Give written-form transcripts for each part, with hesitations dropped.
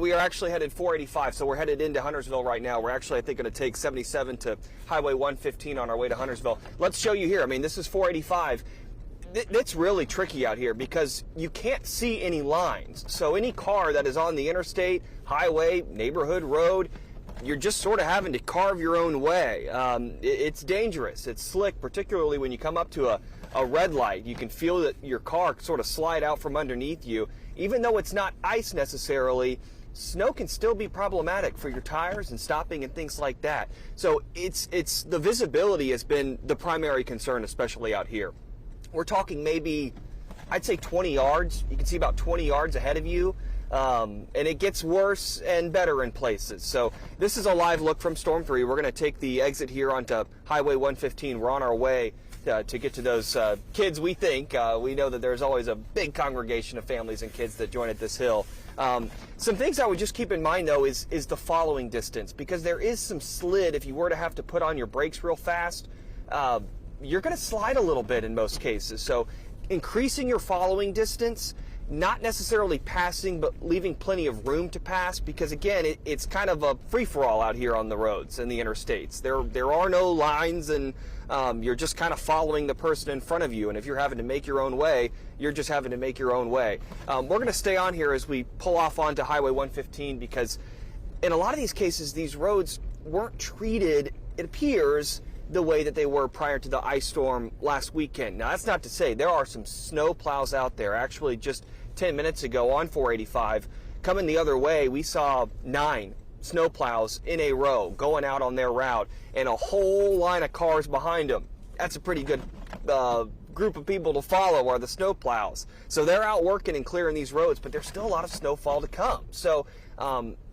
We are actually headed 485, so we're headed into Huntersville right now. We're actually, I think, going to take 77 to Highway 115 on our way to Huntersville. Let's show you here. I mean, this is 485. It's really tricky out here because you can't see any lines. So any car that is on the interstate, highway, neighborhood, road, you're just sort of having to carve your own way. It's dangerous. It's slick, particularly when you come up to a red light. You can feel that your car sort of slide out from underneath you. Even though it's not ice necessarily, snow can still be problematic for your tires and stopping and things like that. So it's the visibility has been the primary concern, especially out here. We're talking maybe, I'd say 20 yards. You can see about 20 yards ahead of you. And it gets worse and better in places. So this is a live look from Storm 3. We're going to take the exit here onto Highway 115. We're on our way to get to those kids, we think. We know that there's always a big congregation of families and kids that join at this hill. Some things I would just keep in mind, though, is the following distance, because there is some slid. If you were to have to put on your brakes real fast, you're going to slide a little bit in most cases. So increasing your following distance, not necessarily passing, but leaving plenty of room to pass, because again, it's kind of a free-for-all out here on the roads and the interstates. There are no lines, and you're just kind of following the person in front of you, and if you're having to make your own way, you're just having to make your own way. We're going to stay on here as we pull off onto Highway 115, because in a lot of these cases, these roads weren't treated, it appears, the way that they were prior to the ice storm last weekend. Now, that's not to say there are some snow plows out there. Actually, just 10 minutes ago on 485, coming the other way, we saw 9 snow plows in a row going out on their route, and a whole line of cars behind them. That's a pretty good group of people to follow, are the snow plows. So they're out working and clearing these roads, but there's still a lot of snowfall to come. So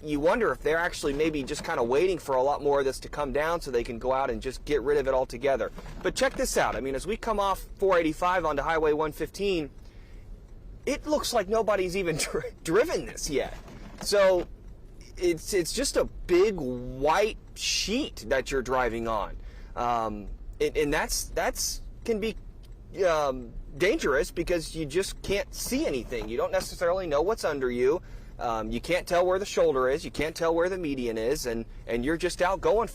you wonder if they're actually maybe just kind of waiting for a lot more of this to come down so they can go out and just get rid of it altogether. But check this out. I mean, as we come off 485 onto Highway 115, it looks like nobody's even driven this yet. So it's just a big white sheet that you're driving on. And that's can be dangerous, because you just can't see anything. You don't necessarily know what's under you. You can't tell where the shoulder is. You can't tell where the median is, and you're just out going.